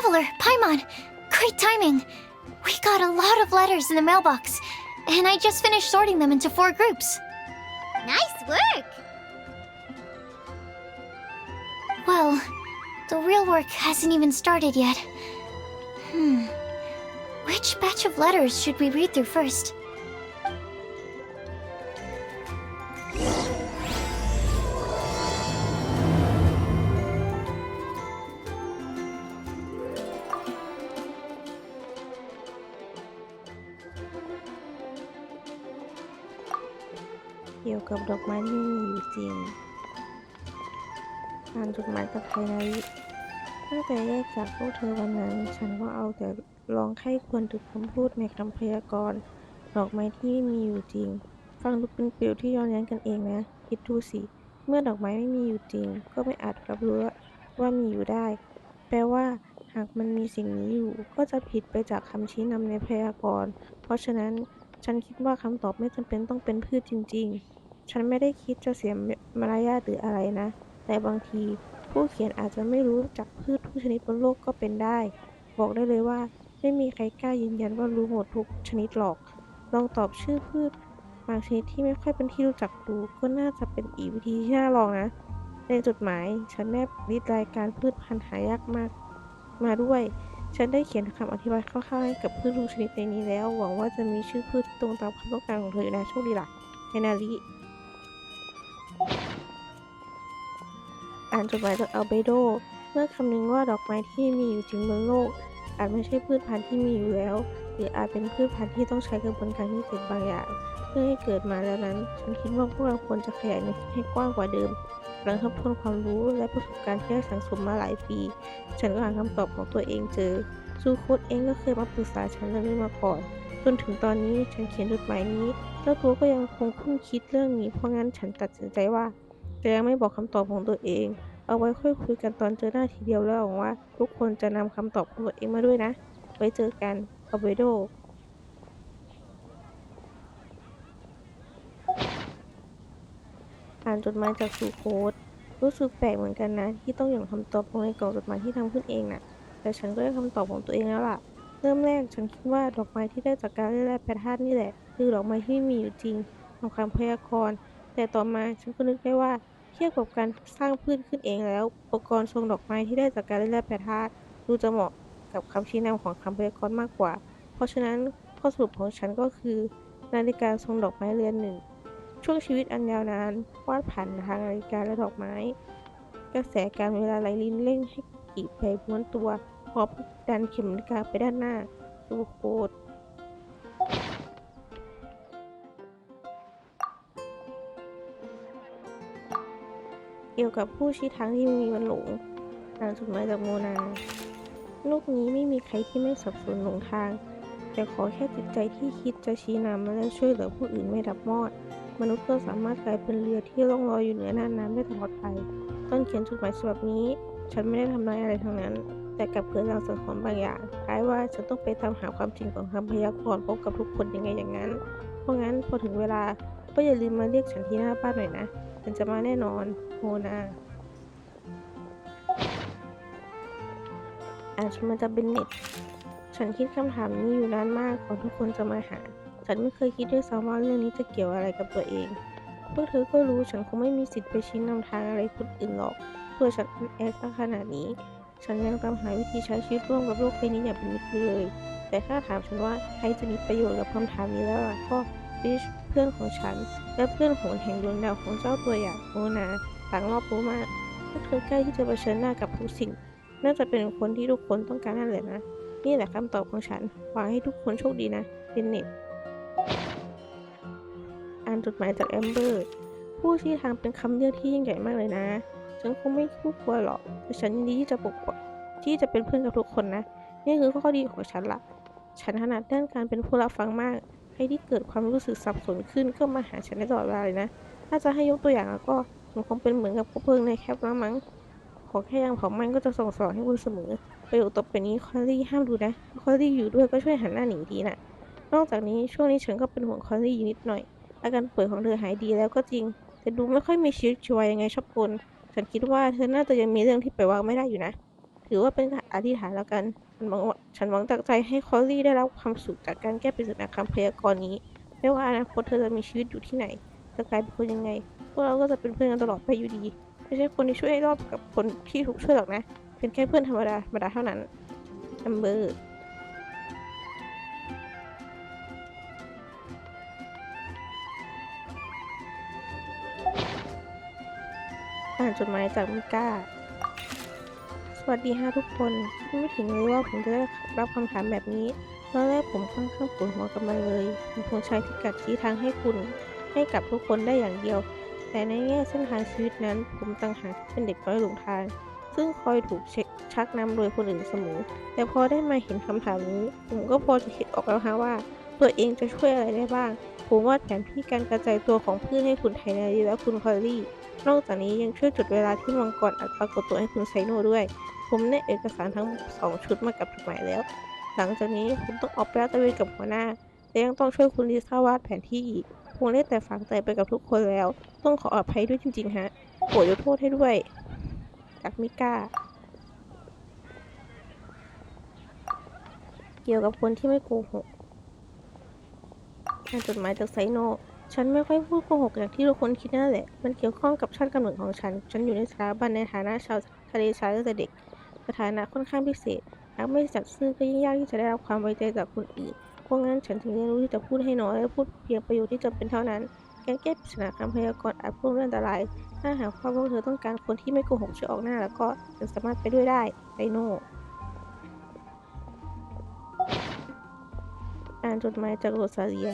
Traveler, Paimon, great timing. We got a lot of letters in the mailbox, and I just finished sorting them into 4 groups. Nice work! Well, the real work hasn't even started yet. Which batch of letters should we read through first?เกี่ยวกับดอกไม้ที่มีอยู่จริงอ่านจดหมายจากไคนาริตั้งแต่แยกจากพวกเธอวันนั้นฉันก็เอาแต่ลองไข้ควรถึงคำพูดในคำพยากรณ์ดอกไม้ที่มีอยู่จริงฟังดูเป็นประโยคที่ย้อนแย้งกันเองนะคิดดูสิเมื่อดอกไม้ไม่มีอยู่จริงก็ไม่อาจรับรู้ว่ามีอยู่ได้แปลว่าหากมันมีสิ่งนี้อยู่ก็จะผิดไปจากคำชี้นำในพยากรณ์เพราะฉะนั้นฉันคิดว่าคำตอบไม่จำเป็นต้องเป็นพืชจริงๆฉันไม่ได้คิดจะเสียมารยาทหรืออะไรนะแต่บางทีผู้เขียนอาจจะไม่รู้จักพืชทุกชนิดบนโลกก็เป็นได้บอกได้เลยว่าไม่มีใครกล้ายืนยันว่ารู้หมดทุกชนิดหรอกลองตอบชื่อพืชบางชนิดที่ไม่ค่อยเป็นที่รู้จักดูก็น่าจะเป็นอีกวิธีที่น่าลองนะในจดหมายฉันแนบลิสต์รายการพืชพันธุ์หายากมากมาด้วยฉันได้เขียนคำอธิบายคร่าวๆให้กับพืชทุกชนิดในนี้แล้วหวังว่าจะมีชื่อพืชที่ตรงตามความต้องการของเธออยู่นะโชคดีล่ะไฮนาริอ่านจดหมายจากอัลเบโดเมื่อคำนึงว่าดอกไม้ที่มีอยู่จริงบนโลกอาจไม่ใช่พืชพันธุ์ที่มีอยู่แล้วหรืออาจเป็นพืชพันธุ์ที่ต้องใช้กระบวนการพิเศษบางอย่างเพื่อให้เกิดมาแล้วนั้นฉันคิดว่าพวกเราควรจะขยายแนวคิดให้กว้างกว่าเดิมหลังทบทวนความรู้และประสบการณ์ที่ได้สั่งสมมาหลายปีฉันก็หาคำตอบของตัวเองเจอซูโคดเองก็เคยมาปรึกษาฉันเรื่องนี้มาก่อนจนถึงตอนนี้ฉันเขียนจดหมายนี้เจ้าตัวก็ยังคงคุ้นคิดเรื่องนี้เพราะงั้นฉันตัดสินใจว่าจะยังไม่บอกคำตอบของตัวเองเอาไว้ค่อยคุยกันตอนเจอหน้าทีเดียวแล้วหวังว่าทุกคนจะนำคำตอบของตัวเองมาด้วยนะไว้เจอกันอัลเบโดอ่านจดหมายจากซูโคดรู้สึกแปลกเหมือนกันนะที่ต้องหย่อนคำตอบลงในกล่องจดหมายที่ทำขึ้นเองน่ะแต่ฉันก็ได้คำตอบของตัวเองแล้วล่ะเริ่มแรกฉันคิดว่าดอกไม้ที่ได้จากการเล่นแร่แปรธาตุนี่แหละคือดอกไม้ที่มีอยู่จริงตามคำพยากรณ์แต่ต่อมาฉันก็นึกได้ว่าเทียบกับการสร้างพืชขึ้นเองแล้วอุปกรณ์ทรงดอกไม้ที่ได้จากการเล่นแร่แปรธาตุดูจะเหมาะกับคำชี้นำของคำพยากรณ์มากกว่าเพราะฉะนั้นข้อสรุปของฉันก็คือนาฬิกาทรงดอกไม้เรือนหนึ่งช่วงชีวิตอันยาวนานวาดผ่านทางนาฬิกาและดอกไม้กระแสการเวลาไหลลินเร่งให้กีบใบม้วนตัวพร้อมดันเข็มนาฬิกาไปด้านหน้าซูโคดเกี่ยวกับผู้ชี้ทางที่มีวันหลงอ่านจดหมายจากโมนาโลกนี้ไม่มีใครที่ไม่สับสนหลงทางแต่ขอแค่จิตใจที่คิดจะชี้นำและช่วยเหลือผู้อื่นไม่ดับมอดมนุษย์ก็สามารถกลายเป็นเรือที่ล่องลอยอยู่เหนือน่านน้ำได้ตลอดไปตอนเขียนจดหมายฉบับนี้ฉันไม่ได้ทำนายอะไรทั้งนั้นแต่กลับเกิดแรงสังหรณ์บางอย่างคล้ายว่าฉันต้องไปตามหาความจริงของคำพยากรณ์พบกับทุกคนยังไงอย่างนั้นเพราะงั้นพอถึงเวลาก็อย่าลืมมาเรียกฉันที่หน้าบ้านหน่อยนะฉันจะมาแน่นอนโมนาฉันมาจากเบนเน็ตฉันคิดคำถามนี้อยู่นานมากก่อนทุกคนจะมาหาฉันไม่เคยคิดด้วยซ้ำว่าเรื่องนี้จะเกี่ยวอะไรกับตัวเองพวกเธอก็รู้ฉันคงไม่มีสิทธิ์ไปชี้นำทางอะไรคนอื่นหรอกเพื่อฉันแอซะขนาดนี้ฉันยังตามหาวิธีใช้ชีวิตร่วมกับโลกใบนี้อย่างเป็นมิตรเลยแต่ถ้าถามฉันว่าใครจะมีประโยชน์กับคำถามนี้แล้วก็ฟิชเพื่อนของฉันและเพื่อนโหนแห่งดวงดาวของเจ้าตัวอย่างโมนาต่างรอบรู้มากพวกเธอใกล้ที่จะเผชิญหน้ากับทุกสิ่งน่าจะเป็นคนที่ทุกคนต้องการนั่นแหละนะนี่แหละคำตอบของฉันหวังให้ทุกคนโชคดีนะเบนเน็ตอ่านจดหมายจากแอมเบอร์ผู้ชี้ทางเป็นคำเรียกที่ยิ่งใหญ่มากเลยนะฉันคงไม่คู่ควรหรอกแต่ฉันยินดีที่จะปกป้องที่จะเป็นเพื่อนกับทุกคนนะนี่คือข้อดีของฉันละฉันถนัดด้านการเป็นผู้รับฟังมากใครที่เกิดความรู้สึกสับสนขึ้นก็มาหาฉันได้ตลอดเวลาเลยนะถ้าจะให้ยกตัวอย่างแล้วก็มันคงเป็นเหมือนกับคบเพลิงในแคปแล้วมั้งขอแค่ยังเผาไหม้ก็จะส่งสอนให้คุณเสมอประโยคต่อไปนี้คอลลี่ห้ามดูนะคอลลี่อยู่ด้วยก็ช่วยหันหน้าหนีดีนะนอกจากนี้ช่วงนี้ฉันก็เป็นห่วงคอลลี่นิดหน่อยอาการป่วยของเธอหายดีแล้วก็จริงแต่ดูไม่ค่อยมีชีวิตชีวายังไงชอบกลฉันคิดว่าเธอน่าจะยังมีเรื่องที่ปล่อยวางไม่ได้อยู่นะ ถือว่าเป็นการอธิษฐานแล้วกันฉันหวังจากใจให้คอลลี่ได้รับความสุขจากการแก้ปริศนาคำพยากรณ์นี้ไม่ว่าอนาคตเธอจะมีชีวิตอยู่ที่ไหนจะกลายเป็นคนยังไงพวกเราก็จะเป็นเพื่อนกันตลอดไปอยู่ดีไม่ใช่คนที่ช่วยให้รอดกับคนที่ถูกช่วยหรอกนะเป็นแค่เพื่อนธรรมดาเท่านั้นแอมเบอร์อ่านจดหมายจากมิก้าสวัสดีทุกคนคิดไม่ถึงเลยว่าผมจะได้รับคำถามแบบนี้ตอนแรกผมค่อนข้างปวดหัวกับมันเลยผมคงใช้พิกัดชี้ทางให้กับทุกคนได้อย่างเดียวแต่ในแง่เส้นทางชีวิตนั้นผมต่างหากที่เป็นเด็กน้อยหลงทางซึ่งคอยถูกชักนำโดยคนอื่นเสมอแต่พอได้มาเห็นคำถามนี้ผมก็พอจะคิดออกแล้วว่าตัวเองจะช่วยอะไรได้บ้างผมวาดแผนที่การกระจายตัวของพืชให้คุณไทนารีและคุณคอลลี่นอกจากนี้ยังช่วยจุดเวลาที่มังกรอาจปรากฏตัวให้คุณไซโนด้วยผมได้เอกสารทั้ง2ชุดมากับจดหมายแล้วหลังจากนี้ผมต้องออกไปลาดตระเวนกับหัวหน้าแต่ยังต้องช่วยคุณลิซ่าวาดแผนที่อีกคงได้แต่ฝังใจไปกับทุกคนแล้วต้องขออภัยด้วยจริงๆฮะโปรดยกโทษให้ด้วยจากมิก้าเกี่ยวกับคนที่ไม่โกหกอ่านจดหมายจากไซโนฉันไม่ค่อยพูดโกหกอย่างที่ทุกคนคิดนั่นแหละมันเกี่ยวข้องกับชาติกำเนิดของฉันอยู่ในสถาบันในฐานะชาวทะเลทรายตั้งแต่เด็กสถานะค่อนข้างพิเศษหากไม่จัดซื่อก็ยิ่งยากที่จะได้รับความไว้ใจจากคนอื่นเพราะงั้นฉันถึงเรียนรู้ที่จะพูดให้น้อยและพูดเพียงประโยชน์ที่จำเป็นเท่านั้นการแก้ปริศนาคำพยากรณ์อาจพูดเรื่องอันตรายถ้าหากว่าพวกเธอต้องการคนที่ไม่โกหกช่วยออกหน้าแล้วก็ฉันสามารถไปด้วยได้ไดโนอ่านจดหมายจากโรซาเลีย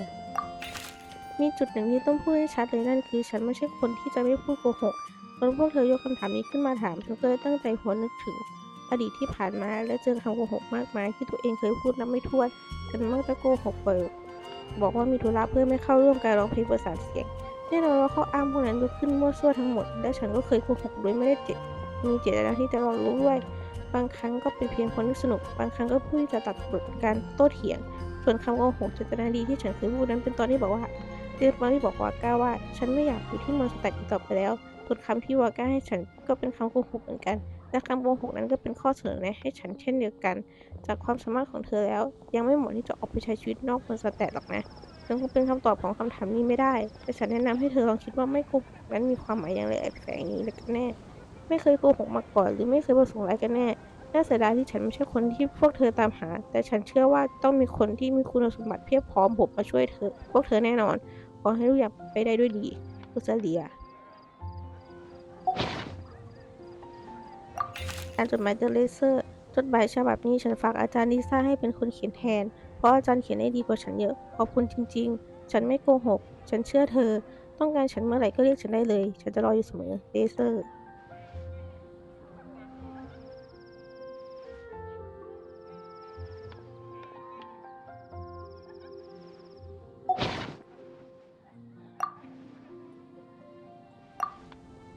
มีจุดหนึ่งที่ต้องพูดให้ชัดเลยนั่นคือฉันไม่ใช่คนที่จะไม่พูดโกหกตอนพวกเธอยกคำถามนี้ขึ้นมาถามฉันก็เลยตั้งใจหวนนึกถึงอดีตที่ผ่านมาและเจอคำโกหกมากมายที่ตัวเองเคยพูดนับไม่ถ้วนฉันมักจะโกหกบ่อยบอกว่ามีธุระเพื่อไม่เข้าร่วมการร้องเพลงประสานเสียงแน่นอนว่าข้ออ้างพวกนั้นก็ขึ้นมั่วซั่วทั้งหมดและฉันก็เคยโกหกโดยไม่ได้มีเจตนาที่จะรอรู้ด้วยบางครั้งก็เป็นเพียงคนที่สนุกบางครั้งก็เพื่อที่จะตัดบทการโต้เถียงส่วนคำโกหกเจตนาดีที่ฉันเคยพูดนั้นเป็นตอนที่บอกว่าก้าว่าฉันไม่อยากอยู่ที่มอนสเตอร์อีกต่อไปแล้วส่วนคำที่วาก้าให้ฉันก็เป็นคำโกหกเหมือนกันและคำโกหกนั้นก็เป็นข้อเสนอแนะให้ฉันเช่นเดียวกันจากความสามารถของเธอแล้วยังไม่เหมาะที่จะออกไปใช้ชีวิตนอกมอนสเตอร์หรอกนะฉันคงเป็นคำตอบของคำถามนี้ไม่ได้แต่ฉันแนะนำให้เธอลองคิดว่าไม่โกหกนั้นมีความหมายอย่างไรแอบแฝงนี้กันแน่ไม่เคยโกหกมาก่อนหรือไม่เคยประสงค์ร้ายกันแน่น่าเสียดายที่ฉันไม่ใช่คนที่พวกเธอตามหาแต่ฉันเชื่อว่าต้องมีคนที่มีคุณสมบัติเพียบพร้อมผมมาช่วยพวกเธอแน่นอนขอให้ทุกอย่างไปได้ด้วยดีโรซาเลียอ่านจดหมายจากเลเซอร์จดหมายฉบับนี้ฉันฝากอาจารย์ลิซ่าให้เป็นคนเขียนแทนเพราะอาจารย์เขียนได้ดีกว่าฉันเยอะขอบคุณจริงๆฉันไม่โกหกฉันเชื่อเธอต้องการฉันเมื่อไหร่ก็เรียกฉันได้เลยฉันจะรออยู่เสมอเลเซอร์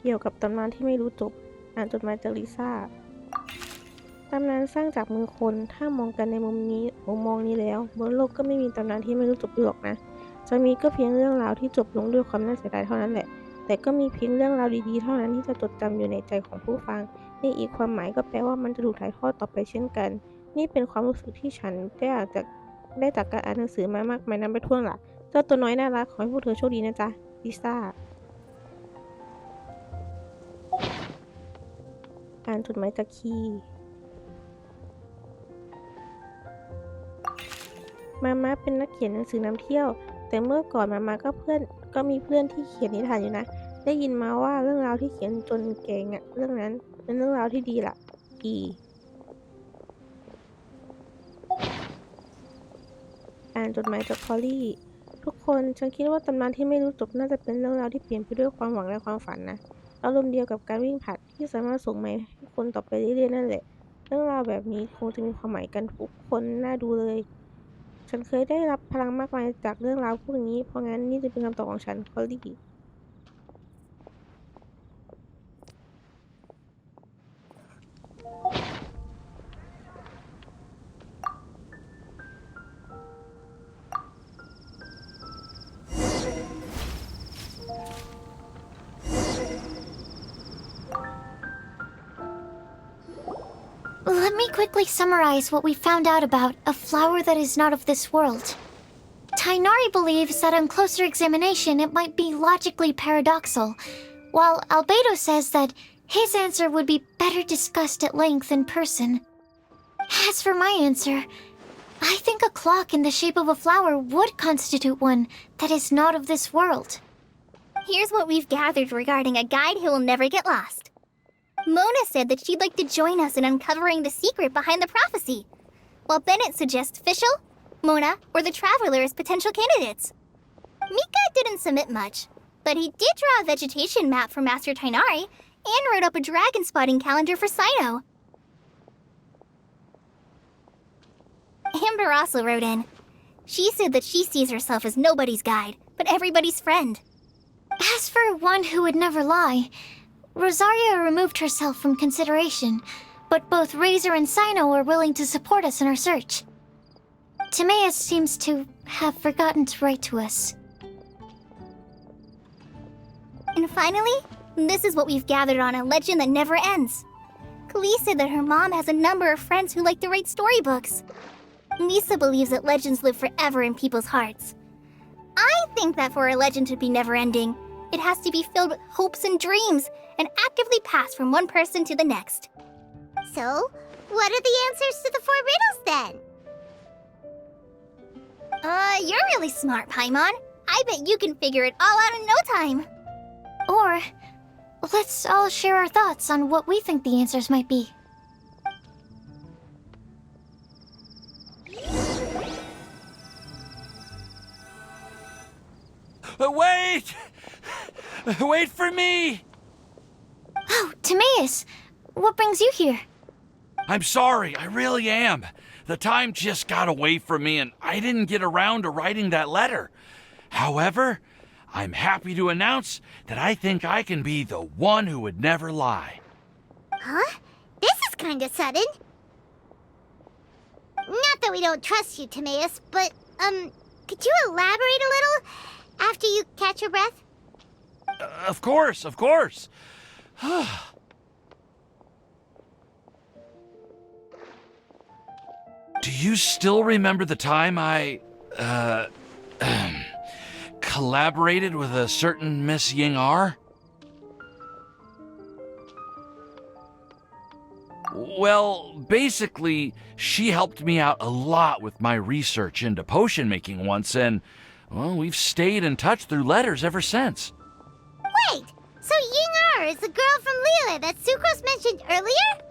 เกี่ยวกับตำนานที่ไม่รู้จบอ่านจดหมายจากลิซ่าตำนานสร้างจากมือคนถ้ามองกันในมุมมองนี้แล้วบนโลกก็ไม่มีตำนานที่ไม่รู้จบหรอกนะจะมีก็เพียงเรื่องราวที่จบลงด้วยความน่าเสียดายเท่านั้นแหละแต่ก็มีเพียงเรื่องราวดีๆเท่านั้นที่จะจดจำอยู่ในใจของผู้ฟังในอีกความหมายก็แปลว่ามันจะถูกถ่ายทอดต่อไปเช่นกันนี่เป็นความรู้สึกที่ฉันได้จากการอ่านหนังสือมามากมายนับไม่ถ้วนล่ะเจ้าตัวน้อยน่ารักขอให้พวกเธอโชคดีนะจ๊ะลิซ่าอ่านจดหมายจากคีมาม่าเป็นนักเขียนหนังสือนำเที่ยวแต่เมื่อก่อนมาม่าก็มีเพื่อนที่เขียนนิทานอยู่นะได้ยินมาว่าเรื่องราวที่เขียนจนเก่งเรื่องนั้นเป็นเรื่องราวที่ดีล่ะอ่านจดหมายจากพอลลี่ทุกคนฉันคิดว่าตำนานที่ไม่รู้จบน่าจะเป็นเรื่องราวที่เปลี่ยนไปด้วยความหวังและความฝันนะอารมณ์เดียวกับการวิ่งผลัดที่สามารถส่งไม้ให้คนต่อไปเรื่อยๆนั่นแหละเรื่องราวแบบนี้คงจะมีความหมายกันทุกคนน่าดูเลยฉันเคยได้รับพลังมากมายจากเรื่องราวพวกนี้เพราะงั้นนี่จะเป็นคำตอบของฉันพอลลี่ quickly summarize what we found out about a flower that is not of this world. Tainari believes that on closer examination it might be logically paradoxal, while Albedo says that his answer would be better discussed at length in person. As for my answer, I think a clock in the shape of a flower would constitute one that is not of this world. Here's what we've gathered regarding a guide who will never get lost. Mona said that she'd like to join us in uncovering the secret behind the prophecy, while Bennett suggests Fischl, Mona, or the Traveler as potential candidates. Mika didn't submit much, but he did draw a vegetation map for Master Tainari and wrote up a dragon spotting calendar for Saito. Amber also wrote in. She said that she sees herself as nobody's guide, but everybody's friend. As for one who would never lie, Rosaria removed herself from consideration, but both Razor and Sino are willing to support us in our search. Timaeus seems to have forgotten to write to us. And finally, this is what we've gathered on a legend that never ends. Klee said that her mom has a number of friends who like to write storybooks. Lisa believes that legends live forever in people's hearts. I think that for a legend to be never-ending, it has to be filled with hopes and dreams and actively passed from one person to the next. So, what are the answers to the 4 riddles then? You're really smart, Paimon. I bet you can figure it all out in no time. Or, let's all share our thoughts on what we think the answers might be. Wait! Wait for me! Oh, Timaeus! What brings you here? I'm sorry, I really am. The time just got away from me and I didn't get around to writing that letter. However, I'm happy to announce that I think I can be the one who would never lie. Huh? This is kinda sudden. Not that we don't trust you, Timaeus, but, could you elaborate a little after you catch your breath? Of course, of course. Do you still remember the time I, collaborated with a certain Miss Ying-ar? Well, basically, she helped me out a lot with my research into potion making once, and, well, we've stayed in touch through letters ever since. Wait, so Ying-ar is the girl from Liyue that Sucrose mentioned earlier?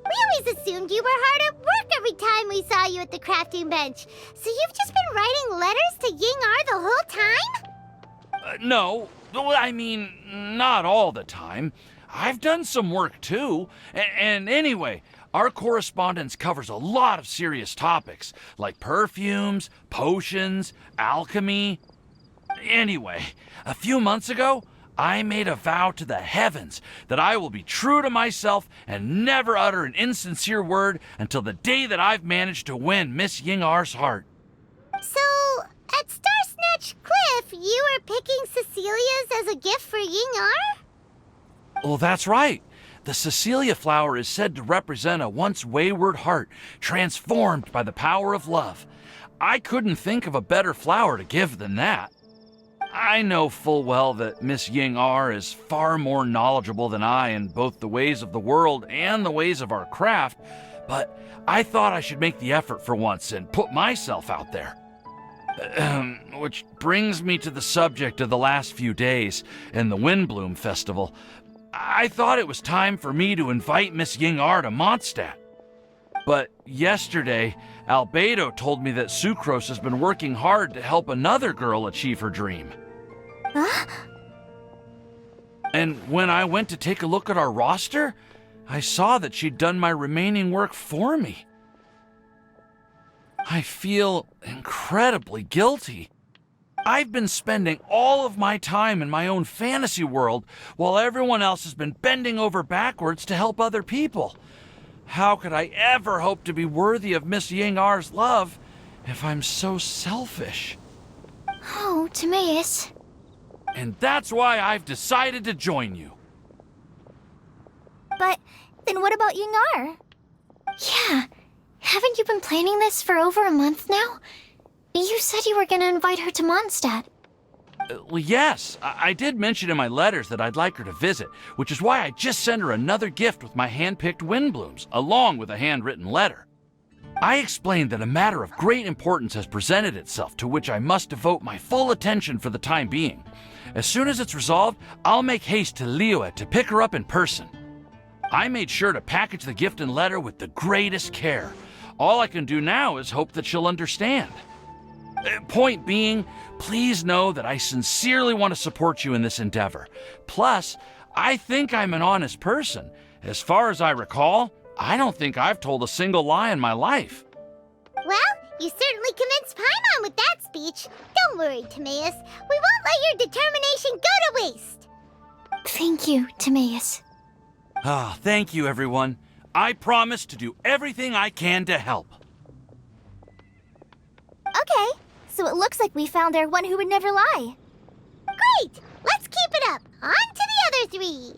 We always assumed you were hard at work every time we saw you at the crafting bench. So you've just been writing letters to Ying-ar the whole time? No, I mean, not all the time. I've done some work too. And anyway, our correspondence covers a lot of serious topics, like perfumes, potions, alchemy. Anyway, a few months ago, I made a vow to the heavens that I will be true to myself and never utter an insincere word until the day that I've managed to win Miss Ying-ar's heart. So, at Star Snatch Cliff, you were picking Cecilia's as a gift for Ying-ar? Well, that's right. The Cecilia flower is said to represent a once wayward heart transformed by the power of love. I couldn't think of a better flower to give than that. I know full well that Miss Ying-ar is far more knowledgeable than I in both the ways of the world and the ways of our craft, but I thought I should make the effort for once and put myself out there. Which brings me to the subject of the last few days and the Windbloom Festival. I thought it was time for me to invite Miss Ying-ar to Mondstadt. But yesterday, Albedo told me that Sucrose has been working hard to help another girl achieve her dream. Huh? And when I went to take a look at our roster, I saw that she'd done my remaining work for me. I feel incredibly guilty. I've been spending all of my time in my own fantasy world while everyone else has been bending over backwards to help other people. How could I ever hope to be worthy of Miss Ying-ar's love if I'm so selfish? Oh, Timaeus. And that's why I've decided to join you. But then what about Ying-ar? Yeah. Haven't you been planning this for over a month now? You said you were gonna invite her to Mondstadt. Well, yes, I did mention in my letters that I'd like her to visit, which is why I just sent her another gift with my hand-picked wind blooms, along with a handwritten letter. I explained that a matter of great importance has presented itself to which I must devote my full attention for the time being. As soon as it's resolved, I'll make haste to Liyue to pick her up in person. I made sure to package the gift and letter with the greatest care. All I can do now is hope that she'll understand. Point being, please know that I sincerely want to support you in this endeavor. Plus, I think I'm an honest person. As far as I recall, I don't think I've told a single lie in my life. Well, you certainly convinced Paimon with that speech. Don't worry, Timaeus. We won't let your determination go to waste. Thank you, Timaeus. Ah, thank you, everyone. I promise to do everything I can to help. Okay, so it looks like we found our one who would never lie. Great! Let's keep it up. On to the other three.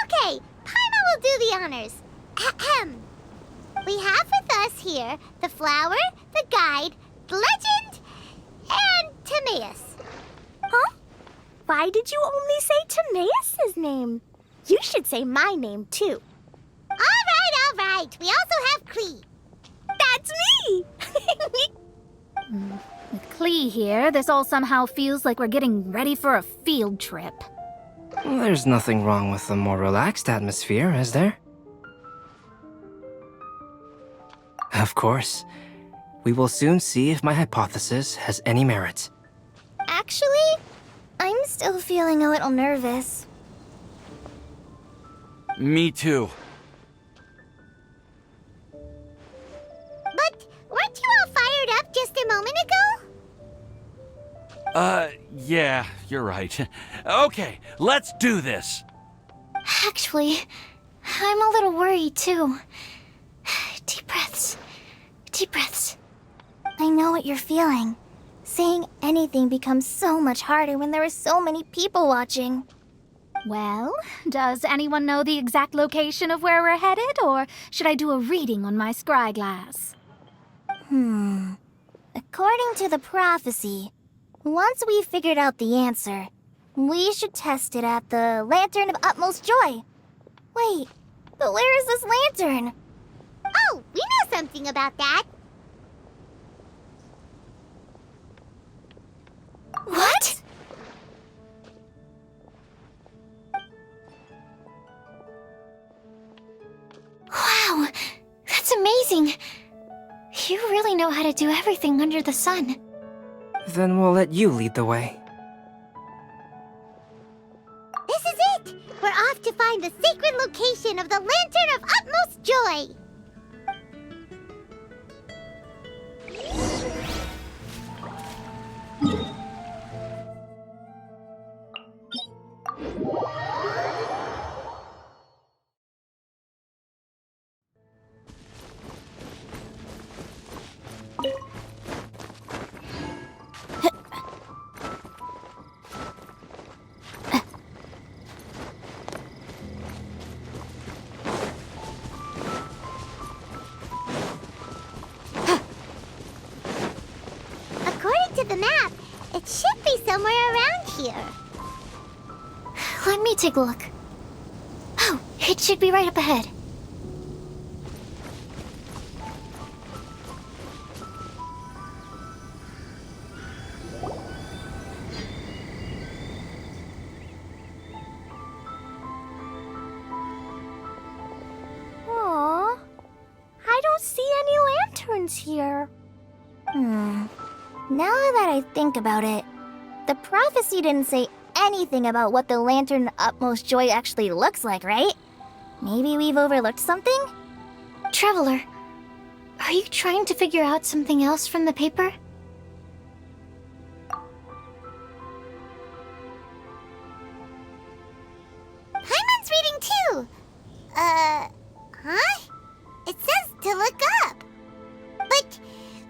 Okay, Paimon will do the honors. Ahem. We have with us here the flower, the guide, the legend, and Timaeus. Huh? Why did you only say Timaeus' name? You should say my name, too. All right. We also have Klee. That's me! With Klee here, this all somehow feels like we're getting ready for a field trip. There's nothing wrong with a more relaxed atmosphere, is there? Of course. We will soon see if my hypothesis has any merit. Actually, I'm still feeling a little nervous. Me too. But weren't you all fired up just a moment ago? Yeah, you're right. Okay, let's do this. Actually, I'm a little worried too. Deep breaths. Deep breaths. I know what you're feeling. Saying anything becomes so much harder when there are so many people watching. Well, does anyone know the exact location of where we're headed, or should I do a reading on my scry glass? According to the prophecy, once we've figured out the answer, we should test it at the Lantern of Utmost Joy. Wait, but where is this lantern? Oh, we know something about that. What? Wow, that's amazing. You really know how to do everything under the sun. Then we'll let you lead the way. This is it! We're off to find the sacred location of the Lantern of Utmost Joy! According to the map, it should be somewhere around here. Let me take a look. Oh, it should be right up ahead. Aww, I don't see any lanterns here. Now that I think about it, the prophecy didn't say anything about what the Lantern of Utmost Joy actually looks like, right? Maybe we've overlooked something? Traveler, are you trying to figure out something else from the paper? Paimon's reading too! Huh? It says to look up.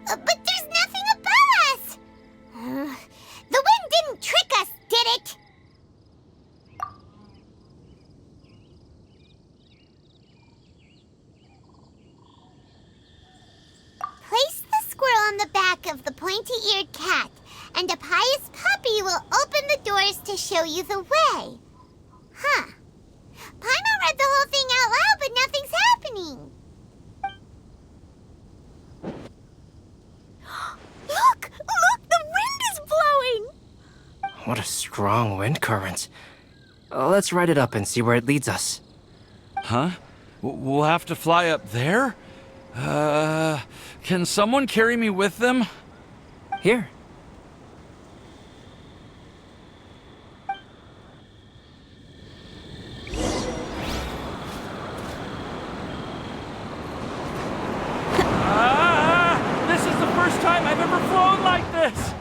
But there's nothing above us! The wind didn't trick us, did it? of the pointy-eared cat, and a pious puppy will open the doors to show you the way. Huh. Paimon read the whole thing out loud, but nothing's happening. Look! The wind is blowing! What a strong wind current. Let's ride it up and see where it leads us. Huh? We'll have to fly up there? Can someone carry me with them? Here. This is the first time I've ever flown like this!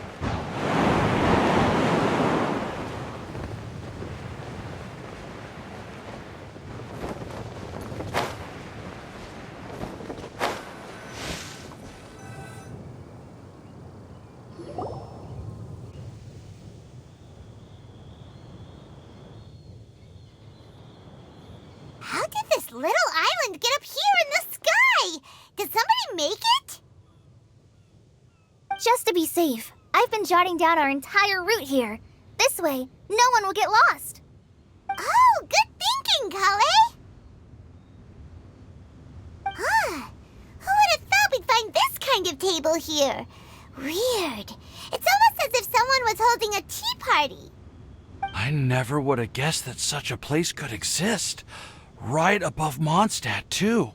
How did this little island get up here in the sky? Did somebody make it? Just to be safe, I've been jotting down our entire route here. This way, no one will get lost. Oh, good thinking, Kale. Who would have thought we'd find this kind of table here? Weird. It's almost as if someone was holding a tea party. I never would have guessed that such a place could exist. Right above Mondstadt, too.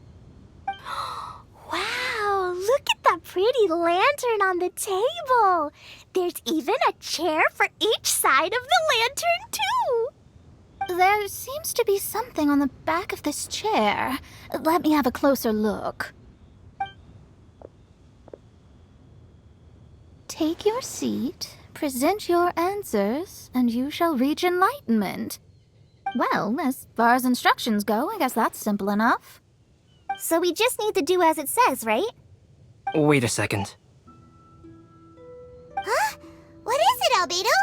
Wow, look at that pretty lantern on the table. There's even a chair for each side of the lantern, too. There seems to be something on the back of this chair. Let me have a closer look. Take your seat, present your answers, and you shall reach enlightenment. Well, as far as instructions go, I guess that's simple enough. So we just need to do as it says, right? Wait a second. Huh? What is it, Albedo?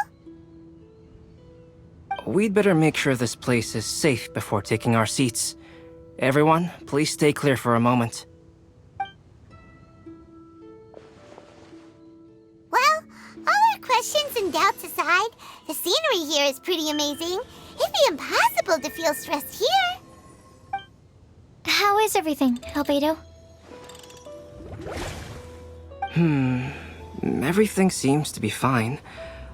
We'd better make sure this place is safe before taking our seats. Everyone, please stay clear for a moment. Well, all our questions and doubts aside, the scenery here is pretty amazing. It'd be impossible to feel stressed here. How is everything, Albedo? Everything seems to be fine.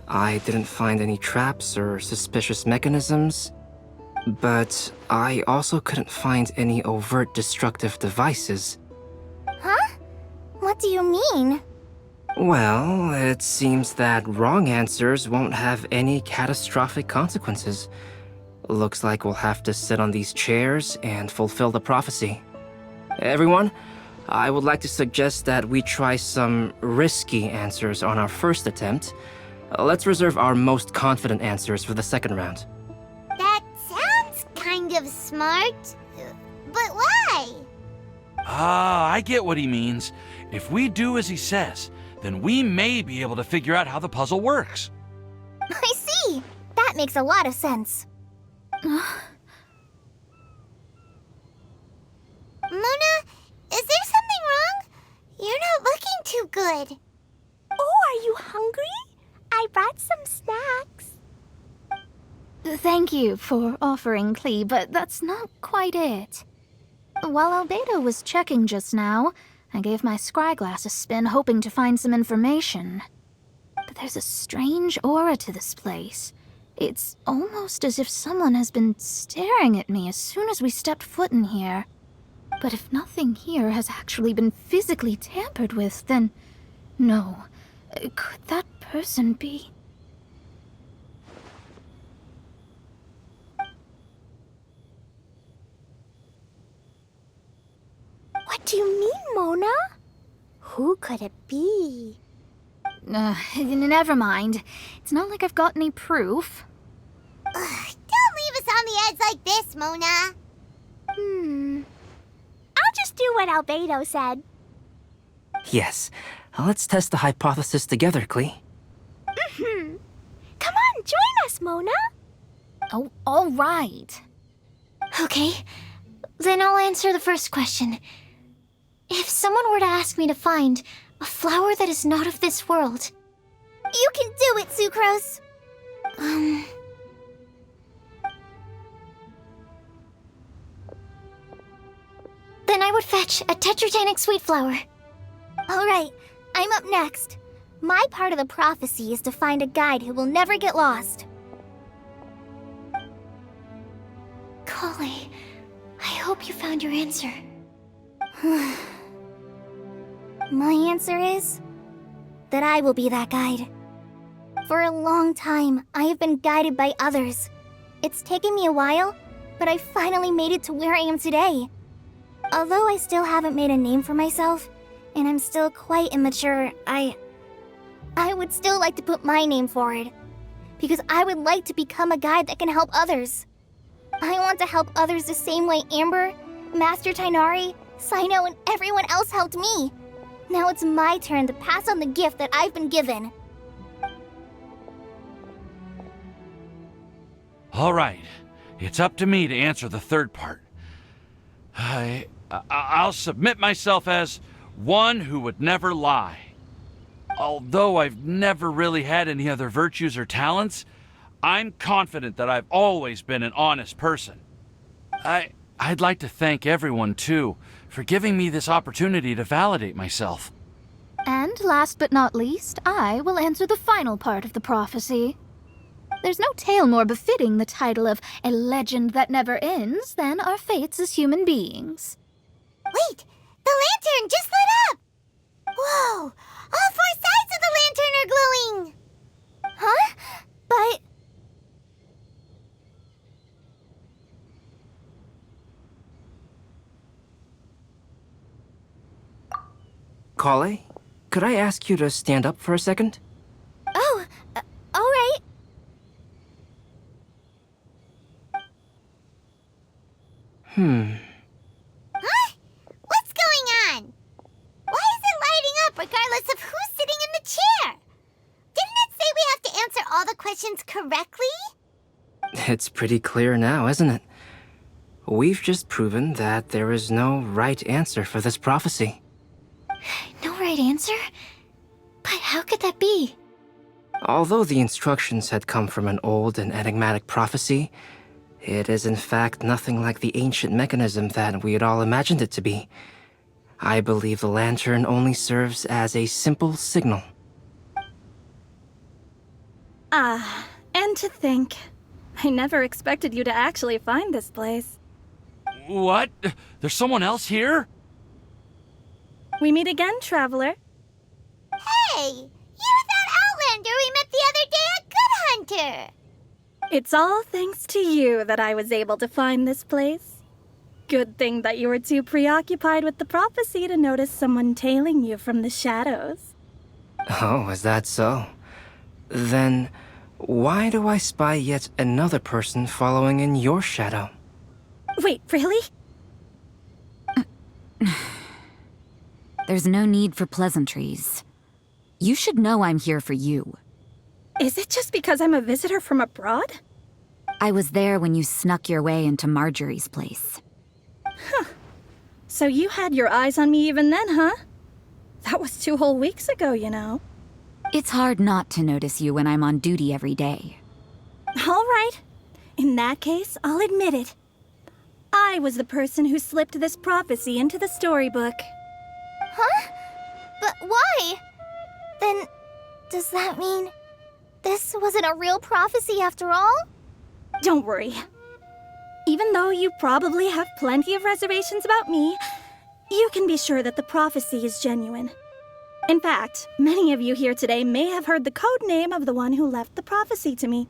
I didn't find any traps or suspicious mechanisms, but I also couldn't find any overt destructive devices. Huh? What do you mean? Well, it seems that wrong answers won't have any catastrophic consequences. Looks like we'll have to sit on these chairs and fulfill the prophecy. Everyone, I would like to suggest that we try some risky answers on our first attempt. Let's reserve our most confident answers for the second round. That sounds kind of smart. But why? I get what he means. If we do as he says, then we may be able to figure out how the puzzle works. I see. That makes a lot of sense. Mona, is there something wrong? You're not looking too good. Oh, are you hungry? I brought some snacks. Thank you for offering, Klee, but that's not quite it. While Albedo was checking just now, I gave my scryglass a spin hoping to find some information. But there's a strange aura to this place. It's almost as if someone has been staring at me as soon as we stepped foot in here. But if nothing here has actually been physically tampered with, then no. Could that person be? What do you mean, Mona? Who could it be? Never mind. It's not like I've got any proof. Don't leave us on the edge like this, Mona. I'll just do what Albedo said. Yes, let's test the hypothesis together, Klee. Come on, join us, Mona. Oh, all right. Okay, then I'll answer the first question. If someone were to ask me to find A flower that is not of this world. You can do it, Sucrose! Then I would fetch a tetragenic sweet flower. Alright, I'm up next. My part of the prophecy is to find a guide who will never get lost. Kali, I hope you found your answer. My answer is that I will be that guide. For a long time, I have been guided by others. It's taken me a while, but I finally made it to where I am today. Although I still haven't made a name for myself, and I'm still quite immature, I would still like to put my name forward. Because I would like to become a guide that can help others. I want to help others the same way Amber, Master Tainari, Sino, and everyone else helped me. Now it's my turn to pass on the gift that I've been given. All right, it's up to me to answer the third part. I'll submit myself as one who would never lie. Although I've never really had any other virtues or talents, I'm confident that I've always been an honest person. I'd like to thank everyone, too, for giving me this opportunity to validate myself. And last but not least, I will answer the final part of the prophecy. There's no tale more befitting the title of a legend that never ends than our fates as human beings. Wait! The lantern just lit up! Whoa! All four sides of the lantern are glowing! Huh? But... Kale, could I ask you to stand up for a second? Oh, alright. Huh? What's going on? Why is it lighting up regardless of who's sitting in the chair? Didn't it say we have to answer all the questions correctly? It's pretty clear now, isn't it? We've just proven that there is no right answer for this prophecy. No right answer? But how could that be? Although the instructions had come from an old and enigmatic prophecy, it is in fact nothing like the ancient mechanism that we had all imagined it to be. I believe the lantern only serves as a simple signal. And to think, I never expected you to actually find this place. What? There's someone else here? We meet again, traveler. Hey! You're that Outlander we met the other day at Good Hunter! It's all thanks to you that I was able to find this place. Good thing that you were too preoccupied with the prophecy to notice someone tailing you from the shadows. Oh, is that so? Then, why do I spy yet another person following in your shadow? Wait, really? There's no need for pleasantries. You should know I'm here for you. Is it just because I'm a visitor from abroad? I was there when you snuck your way into Marjorie's place. So you had your eyes on me even then, huh? That was 2 whole weeks ago, you know. It's hard not to notice you when I'm on duty every day. All right. In that case, I'll admit it. I was the person who slipped this prophecy into the storybook. Huh? But why? Then, does that mean this wasn't a real prophecy after all? Don't worry. Even though you probably have plenty of reservations about me, you can be sure that the prophecy is genuine. In fact, many of you here today may have heard the code name of the one who left the prophecy to me.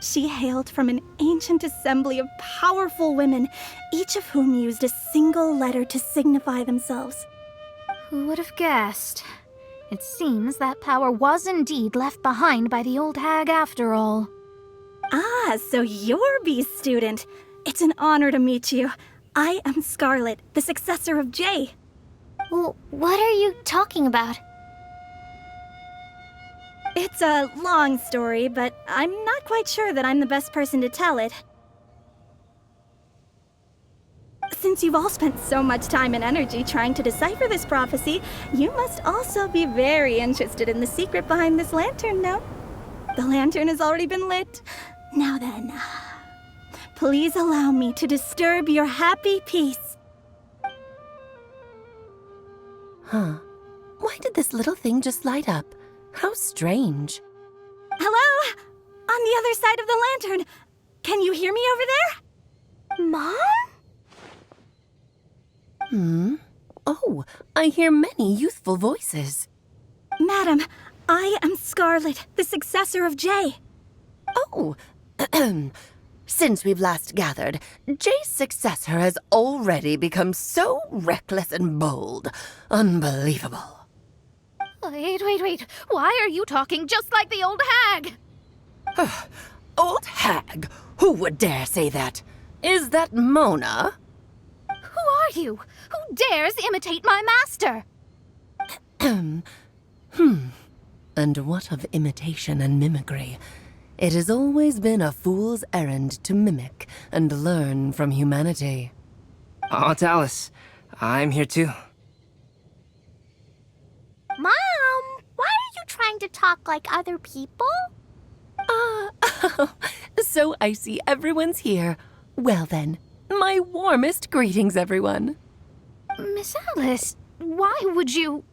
She hailed from an ancient assembly of powerful women, each of whom used a single letter to signify themselves. Who would have guessed? It seems that power was indeed left behind by the old hag after all. Ah, so you're B's student. It's an honor to meet you. I am Scarlet, the successor of Jay. Well, what are you talking about? It's a long story, but I'm not quite sure that I'm the best person to tell it. Since you've all spent so much time and energy trying to decipher this prophecy, you must also be very interested in the secret behind this lantern, no? The lantern has already been lit. Now then, please allow me to disturb your happy peace. Huh. Why did this little thing just light up? How strange. Hello? On the other side of the lantern. Can you hear me over there? Mom? Oh, I hear many youthful voices. Madam, I am Scarlet, the successor of Jay. Oh, since we've last gathered, Jay's successor has already become so reckless and bold. Unbelievable. Wait. Why are you talking just like the old hag? Old hag? Who would dare say that? Is that Mona? Who are you? Who dares imitate my master? And what of imitation and mimicry? It has always been a fool's errand to mimic and learn from humanity. Aunt Alice, I'm here too. Mom, why are you trying to talk like other people? So I see everyone's here. Well then, my warmest greetings, everyone. Miss Alice, why would you...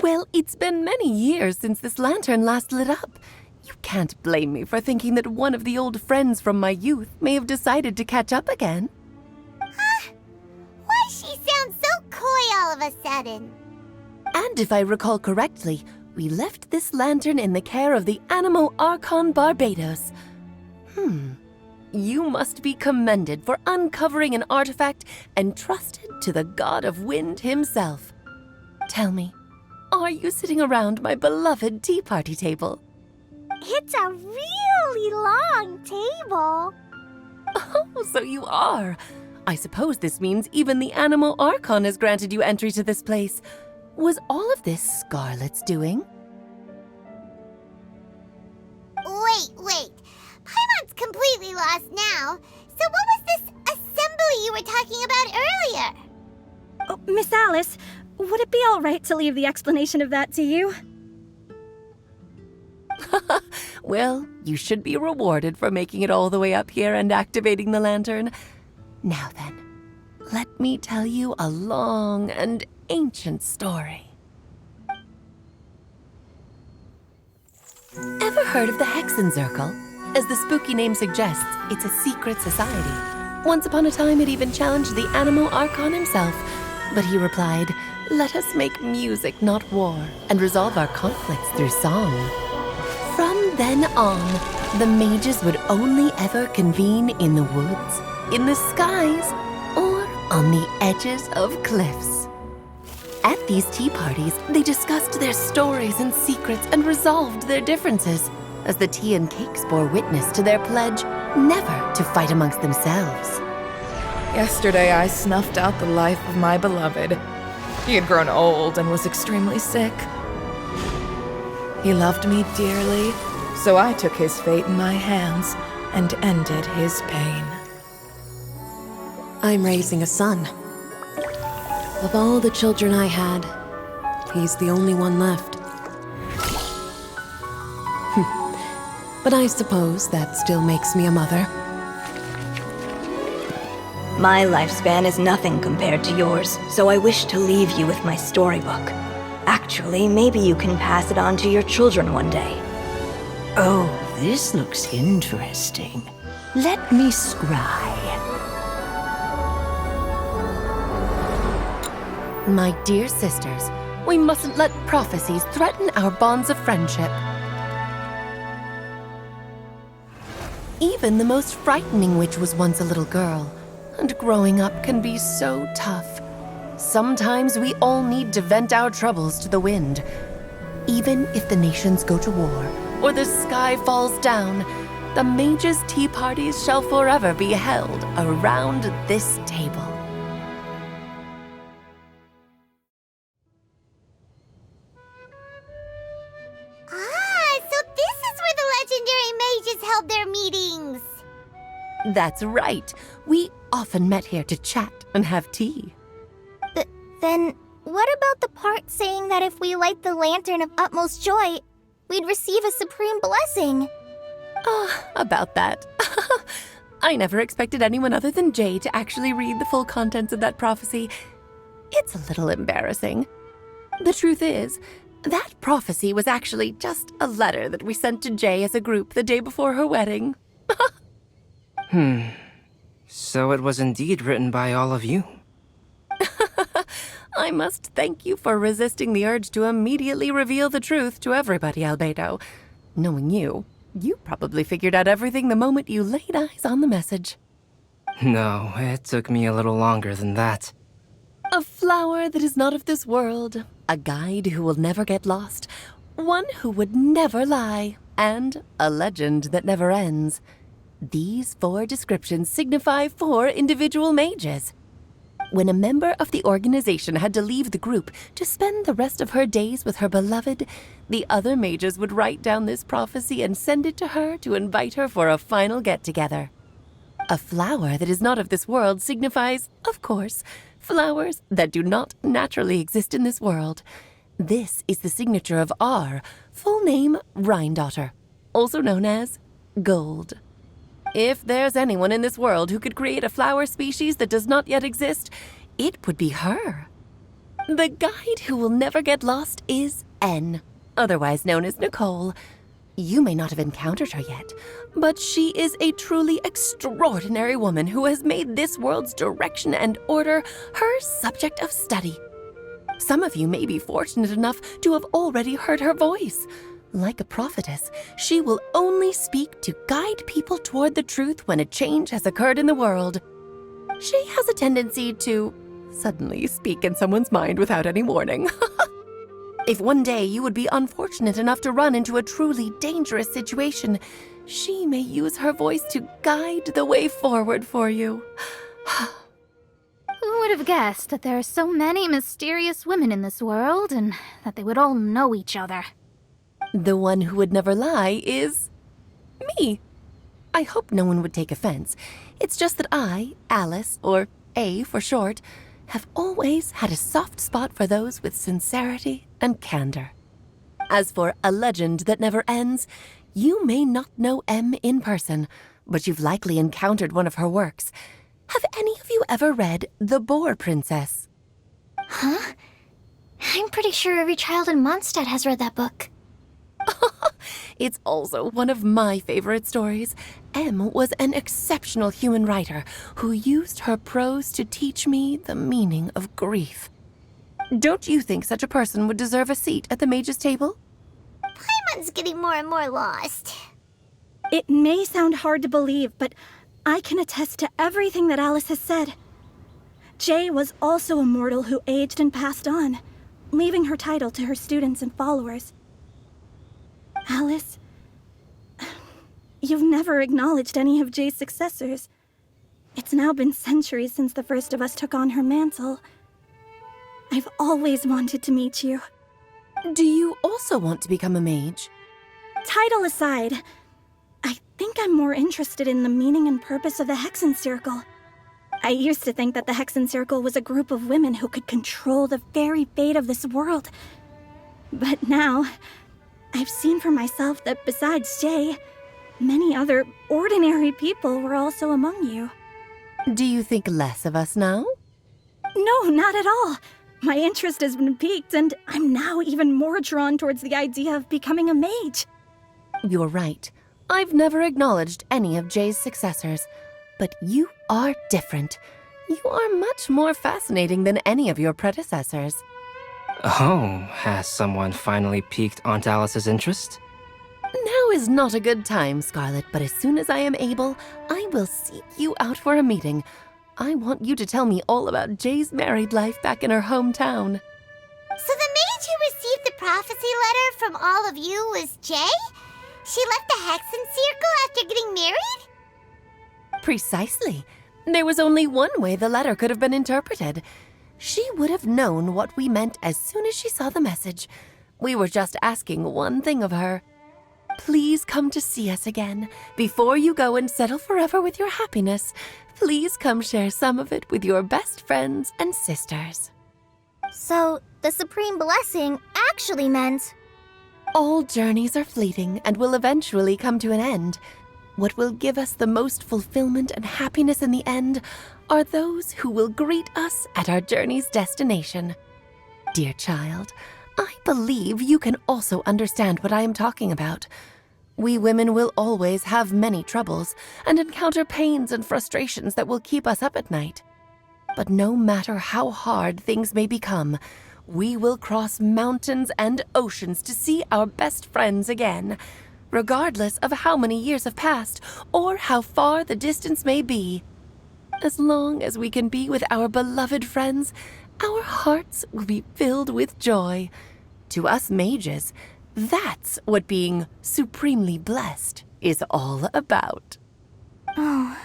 Well, it's been many years since this lantern last lit up. You can't blame me for thinking that one of the old friends from my youth may have decided to catch up again. Why she sounds so coy all of a sudden? And if I recall correctly, we left this lantern in the care of the Animo Archon Barbados. You must be commended for uncovering an artifact entrusted to the god of wind himself. Tell me, are you sitting around my beloved tea party table? It's a really long table. Oh, so you are. I suppose this means even the Animo Archon has granted you entry to this place. Was all of this Scarlet's doing? Wait. Paimon's completely lost now. So what was this assembly you were talking about earlier? Oh, Miss Alice, would it be all right to leave the explanation of that to you? Well, you should be rewarded for making it all the way up here and activating the lantern. Now then, let me tell you a long and ancient story. Ever heard of the Hexenzirkel? As the spooky name suggests, it's a secret society. Once upon a time, it even challenged the Animo Archon himself. But he replied, "Let us make music, not war, and resolve our conflicts through song." From then on, the mages would only ever convene in the woods, in the skies, or on the edges of cliffs. At these tea parties, they discussed their stories and secrets and resolved their differences, as the tea and cakes bore witness to their pledge never to fight amongst themselves. Yesterday, I snuffed out the life of my beloved. He had grown old and was extremely sick. He loved me dearly, so I took his fate in my hands and ended his pain. I'm raising a son. Of all the children I had, he's the only one left. But I suppose that still makes me a mother. My lifespan is nothing compared to yours, so I wish to leave you with my storybook. Actually, maybe you can pass it on to your children one day. Oh, this looks interesting. Let me scry. My dear sisters, we mustn't let prophecies threaten our bonds of friendship. Even the most frightening witch was once a little girl, and growing up can be so tough. Sometimes we all need to vent our troubles to the wind. Even if the nations go to war, or the sky falls down, the mages' tea parties shall forever be held around this table. So this is where the legendary mages held their meetings. That's right. We often met here to chat and have tea. Then, what about the part saying that if we light the lantern of utmost joy, we'd receive a supreme blessing? About that. I never expected anyone other than Jay to actually read the full contents of that prophecy. It's a little embarrassing. The truth is, that prophecy was actually just a letter that we sent to Jay as a group the day before her wedding. So it was indeed written by all of you. I must thank you for resisting the urge to immediately reveal the truth to everybody, Albedo. Knowing you, you probably figured out everything the moment you laid eyes on the message. No, it took me a little longer than that. A flower that is not of this world, a guide who will never get lost, one who would never lie, and a legend that never ends. These 4 descriptions signify 4 individual mages. When a member of the organization had to leave the group to spend the rest of her days with her beloved, the other mages would write down this prophecy and send it to her to invite her for a final get-together. A flower that is not of this world signifies, of course, flowers that do not naturally exist in this world. This is the signature of our full name, Rhine-daughter, also known as Gold. If there's anyone in this world who could create a flower species that does not yet exist, it would be her. The guide who will never get lost is N, otherwise known as Nicole. You may not have encountered her yet, but she is a truly extraordinary woman who has made this world's direction and order her subject of study. Some of you may be fortunate enough to have already heard her voice. Like a prophetess, she will only speak to guide people toward the truth when a change has occurred in the world. She has a tendency to suddenly speak in someone's mind without any warning. If one day you would be unfortunate enough to run into a truly dangerous situation, she may use her voice to guide the way forward for you. Who would have guessed that there are so many mysterious women in this world and that they would all know each other? The one who would never lie is me. I hope no one would take offense. It's just that I, Alice, or A for short, have always had a soft spot for those with sincerity and candor. As for a legend that never ends, you may not know M in person, but you've likely encountered one of her works. Have any of you ever read The Boar Princess? Huh? I'm pretty sure every child in Mondstadt has read that book. It's also one of my favorite stories. M was an exceptional human writer who used her prose to teach me the meaning of grief. Don't you think such a person would deserve a seat at the mage's table? Paimon's getting more and more lost. It may sound hard to believe, but I can attest to everything that Alice has said. Jay was also a mortal who aged and passed on, leaving her title to her students and followers. Alice, you've never acknowledged any of Jay's successors. It's now been centuries since the first of us took on her mantle. I've always wanted to meet you. Do you also want to become a mage? Title aside, I think I'm more interested in the meaning and purpose of the Hexen Circle. I used to think that the Hexen Circle was a group of women who could control the very fate of this world. But now, I've seen for myself that besides Jay, many other ordinary people were also among you. Do you think less of us now? No, not at all. My interest has been piqued, and I'm now even more drawn towards the idea of becoming a mage. You're right. I've never acknowledged any of Jay's successors, but you are different. You are much more fascinating than any of your predecessors. Oh, has someone finally piqued Aunt Alice's interest? Now is not a good time, Scarlet, but as soon as I am able, I will seek you out for a meeting. I want you to tell me all about Jay's married life back in her hometown. So the mage who received the prophecy letter from all of you was Jay? She left the Hexen Circle after getting married? Precisely. There was only one way the letter could have been interpreted. She would have known what we meant as soon as she saw the message. We were just asking one thing of her. Please come to see us again. Before you go and settle forever with your happiness, Please come share some of it with your best friends and sisters. So, the supreme blessing actually meant... All journeys are fleeting and will eventually come to an end. What will give us the most fulfillment and happiness in the end are those who will greet us at our journey's destination. Dear child, I believe you can also understand what I am talking about. We women will always have many troubles and encounter pains and frustrations that will keep us up at night. But no matter how hard things may become, we will cross mountains and oceans to see our best friends again, regardless of how many years have passed or how far the distance may be. As long as we can be with our beloved friends, our hearts will be filled with joy. To us mages, that's what being supremely blessed is all about. Oh.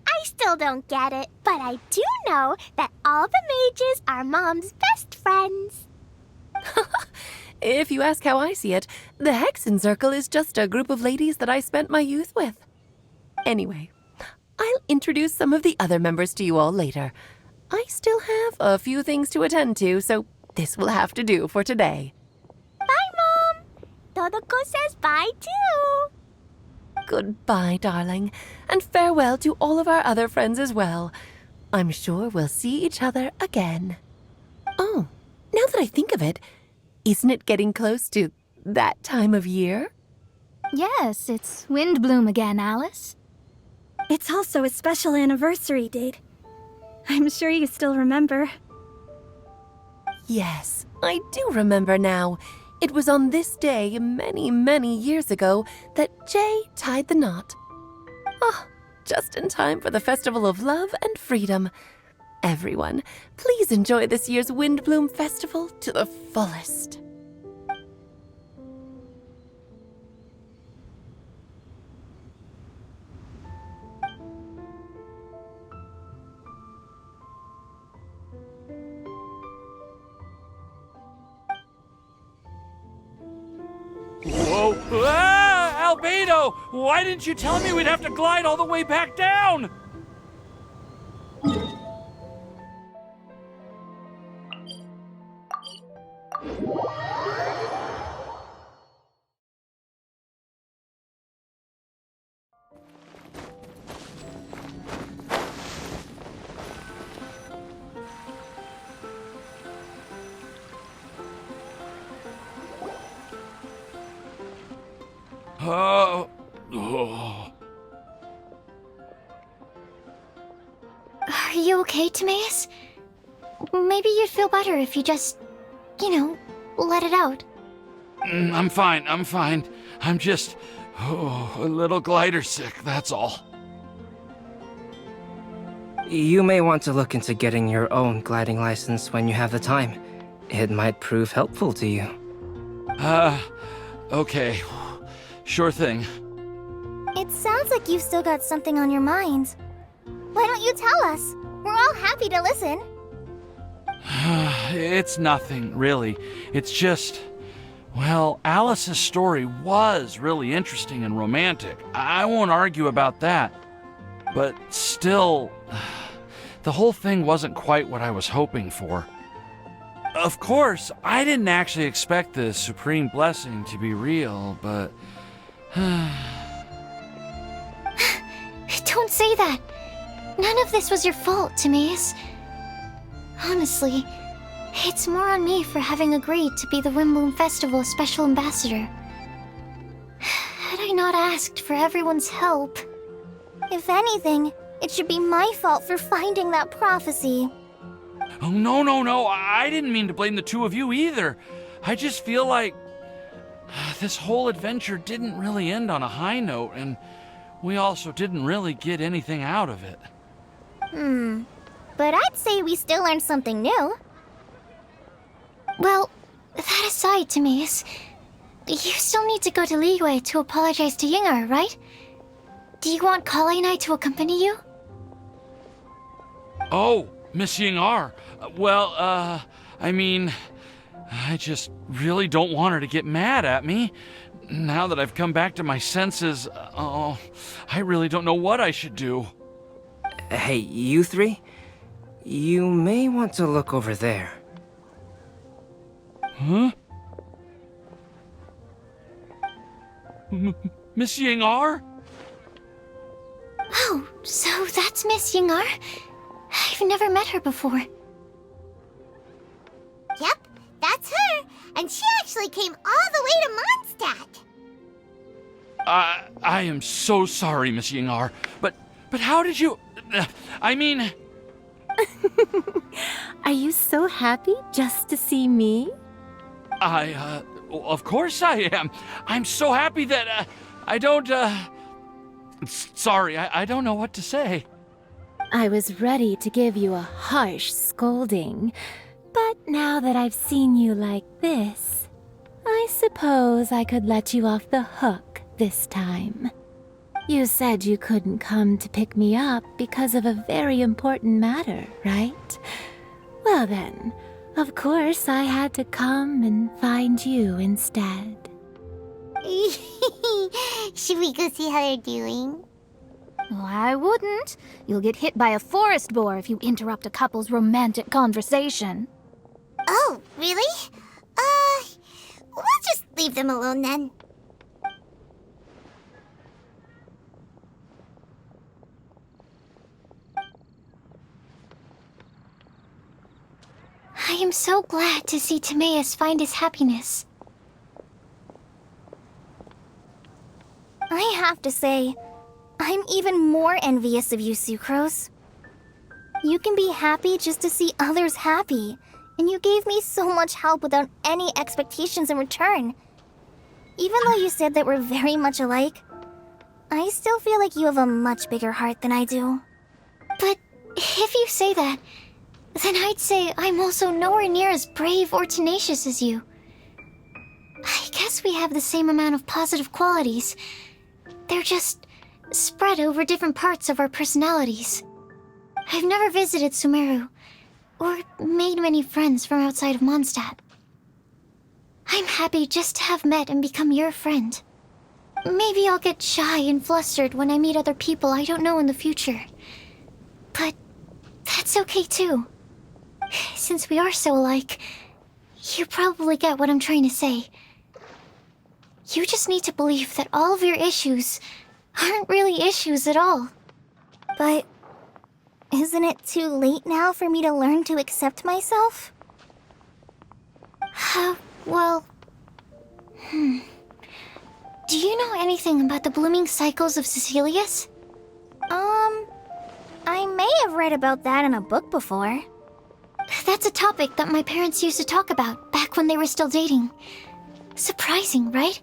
I still don't get it, but I do know that all the mages are Mom's best friends. If you ask how I see it, the Hexen Circle is just a group of ladies that I spent my youth with. Anyway, I'll introduce some of the other members to you all later. I still have a few things to attend to, so this will have to do for today. Bye, Mom! Todoko says bye, too! Goodbye, darling, and farewell to all of our other friends as well. I'm sure we'll see each other again. Oh, now that I think of it, isn't it getting close to that time of year? Yes, it's Windbloom again, Alice. It's also a special anniversary date. I'm sure you still remember. Yes, I do remember now. It was on this day many, many years ago that Jay tied the knot. Oh, just in time for the Festival of Love and Freedom. Everyone, please enjoy this year's Windbloom Festival to the fullest. Whoa! Ah! Albedo! Why didn't you tell me we'd have to glide all the way back down? Oh. Are you okay, Timaeus? Maybe you'd feel better if you just, let it out. I'm fine. I'm just a little glider sick, that's all. You may want to look into getting your own gliding license when you have the time. It might prove helpful to you. Okay. Sure thing. It sounds like you've still got something on your mind. Why don't you tell us? We're all happy to listen. It's nothing, really. It's just... Well, Alice's story was really interesting and romantic. I won't argue about that. But still, the whole thing wasn't quite what I was hoping for. Of course, I didn't actually expect the supreme blessing to be real, but... Don't say that. None of this was your fault, Timaeus. Honestly, it's more on me for having agreed to be the Windbloom Festival Special Ambassador. Had I not asked for everyone's help... If anything, it should be my fault for finding that prophecy. Oh, no. I didn't mean to blame the two of you either. I just feel like... this whole adventure didn't really end on a high note, and we also didn't really get anything out of it. But I'd say we still learned something new. Well, that aside, Timaeus, you still need to go to Liyue to apologize to Ying'er, right? Do you want Kale and I to accompany you? Oh, Miss Ying'er. Well, I mean... I just really don't want her to get mad at me. Now that I've come back to my senses, I really don't know what I should do. Hey, you three? You may want to look over there. Huh? Miss Ying-ar? Oh, so that's Miss Ying-ar? I've never met her before. Yep, that's her. And she actually came all the way to Mondstadt. I am so sorry, Miss Ying-ar, but how did you... I mean... Are you so happy just to see me? Of course I am. I'm so happy that, I don't, Sorry, I don't know what to say. I was ready to give you a harsh scolding, but now that I've seen you like this, I suppose I could let you off the hook this time. You said you couldn't come to pick me up because of a very important matter, right? Well then, of course I had to come and find you instead. Should we go see how they're doing? Oh, I wouldn't. You'll get hit by a forest boar if you interrupt a couple's romantic conversation. Oh, really? We'll just leave them alone then. I am so glad to see Timaeus find his happiness. I have to say, I'm even more envious of you, Sucrose. You can be happy just to see others happy, and you gave me so much help without any expectations in return. Even though you said that we're very much alike, I still feel like you have a much bigger heart than I do. But if you say that, then I'd say I'm also nowhere near as brave or tenacious as you. I guess we have the same amount of positive qualities. They're just spread over different parts of our personalities. I've never visited Sumeru, or made many friends from outside of Mondstadt. I'm happy just to have met and become your friend. Maybe I'll get shy and flustered when I meet other people I don't know in the future. But that's okay too. Since we are so alike, you probably get what I'm trying to say. You just need to believe that all of your issues aren't really issues at all. But isn't it too late now for me to learn to accept myself? Well... Do you know anything about the blooming cycles of Cecilius? I may have read about that in a book before. That's a topic that my parents used to talk about back when they were still dating. Surprising, right?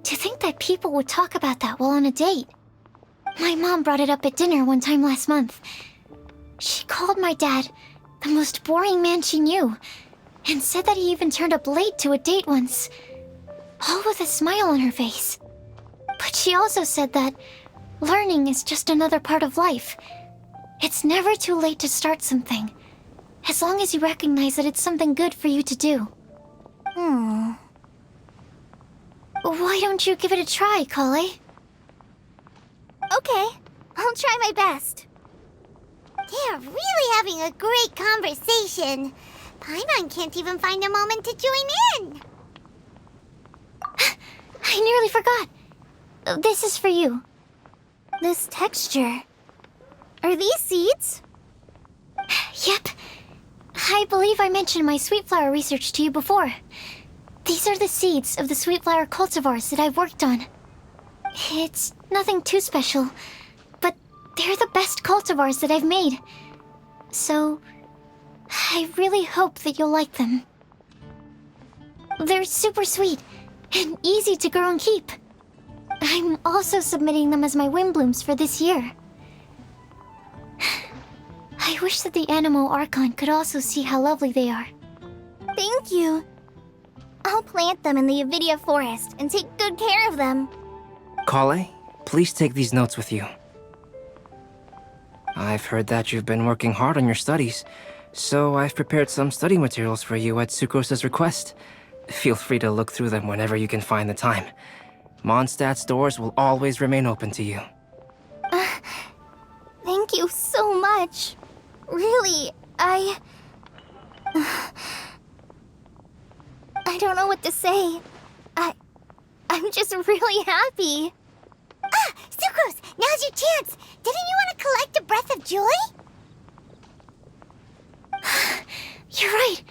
To think that people would talk about that while on a date. My mom brought it up at dinner one time last month. She called my dad the most boring man she knew, and said that he even turned up late to a date once, all with a smile on her face. But she also said that learning is just another part of life. It's never too late to start something, as long as you recognize that it's something good for you to do. Why don't you give it a try, Kale? Okay, I'll try my best. They're really having a great conversation. Paimon can't even find a moment to join in. I nearly forgot. This is for you. This texture. Are these seeds? Yep. I believe I mentioned my sweet flower research to you before. These are the seeds of the sweet flower cultivars that I've worked on. It's nothing too special, but they're the best cultivars that I've made. So, I really hope that you'll like them. They're super sweet and easy to grow and keep. I'm also submitting them as my wind blooms for this year. I wish that the Animo Archon could also see how lovely they are. Thank you. I'll plant them in the Avidia forest and take good care of them. Kale, please take these notes with you. I've heard that you've been working hard on your studies, so I've prepared some study materials for you at Sucrose's request. Feel free to look through them whenever you can find the time. Mondstadt's doors will always remain open to you. Thank you so much. Really, I don't know what to say. I'm just really happy. Ah, Sucrose, now's your chance. Didn't you want to collect a breath of joy? You're right.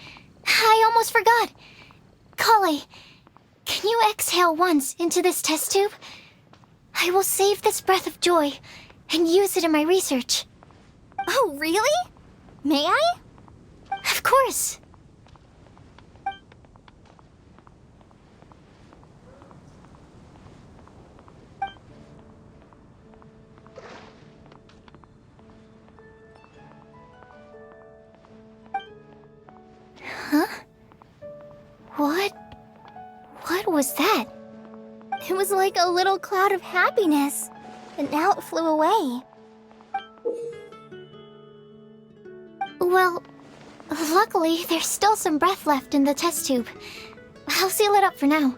I almost forgot. Kale, can you exhale once into this test tube? I will save this breath of joy and use it in my research. Oh, really? May I? Of course. Huh? What was that? It was like a little cloud of happiness, and now it flew away. Well, luckily, there's still some breath left in the test tube. I'll seal it up for now.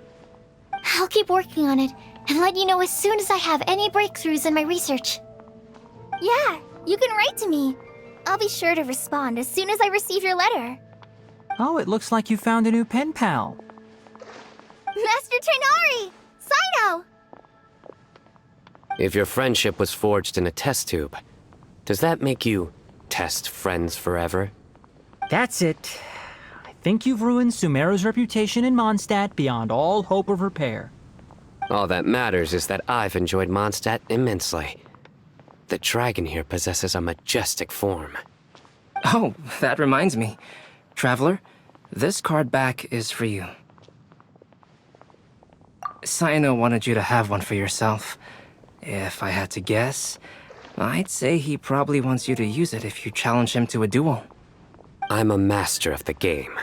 I'll keep working on it and let you know as soon as I have any breakthroughs in my research. Yeah, you can write to me. I'll be sure to respond as soon as I receive your letter. Oh, it looks like you found a new pen pal. Master Tainari! Sino! If your friendship was forged in a test tube, does that make you test friends forever? That's it. I think you've ruined Sumeru's reputation in Mondstadt beyond all hope of repair. All that matters is that I've enjoyed Mondstadt immensely. The dragon here possesses a majestic form. Oh, that reminds me. Traveler, this card back is for you. Sino wanted you to have one for yourself. If I had to guess, I'd say he probably wants you to use it if you challenge him to a duel. I'm a master of the game.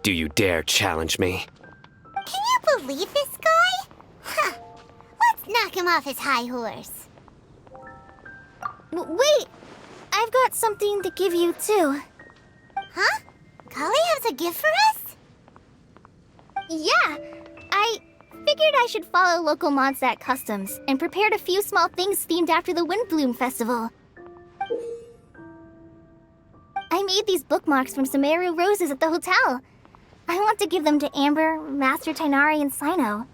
Do you dare challenge me? Can you believe this guy? Huh. Let's knock him off his high horse. Wait! I've got something to give you, too. Huh? Kale has a gift for us? Yeah! I figured I should follow local Mondstadt customs and prepared a few small things themed after the Windbloom Festival. I made these bookmarks from Sumeru roses at the hotel. I want to give them to Amber, Master Tainari, and Sino.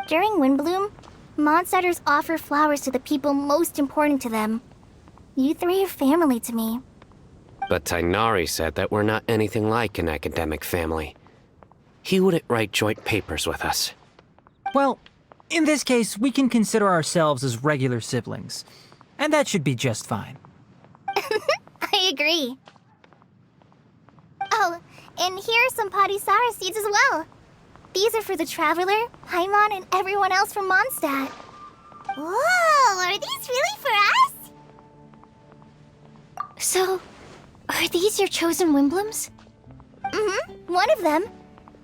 During Windbloom, Mondstadters offer flowers to the people most important to them. You three are family to me. But Tainari said that we're not anything like an academic family. He wouldn't write joint papers with us. Well, in this case, we can consider ourselves as regular siblings. And that should be just fine. I agree. Oh, and here are some Padisara seeds as well. These are for the Traveler, Paimon, and everyone else from Mondstadt. Whoa, are these really for us? So, are these your chosen Windblooms? Mm-hmm, one of them.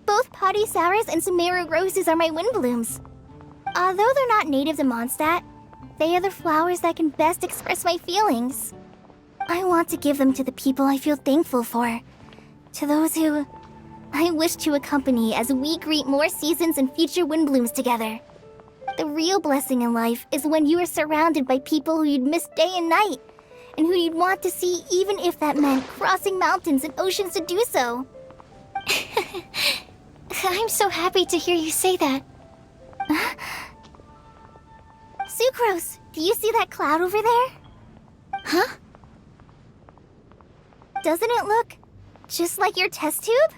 Both Padisauras and Sumeru roses are my Windblooms. Although they're not native to Mondstadt, they are the flowers that can best express my feelings. I want to give them to the people I feel thankful for. To those who I wish to accompany as we greet more seasons and future Windblooms together. The real blessing in life is when you are surrounded by people who you'd miss day and night, and who you'd want to see even if that meant crossing mountains and oceans to do so. I'm so happy to hear you say that. Sucrose, do you see that cloud over there? Huh? Doesn't it look just like your test tube?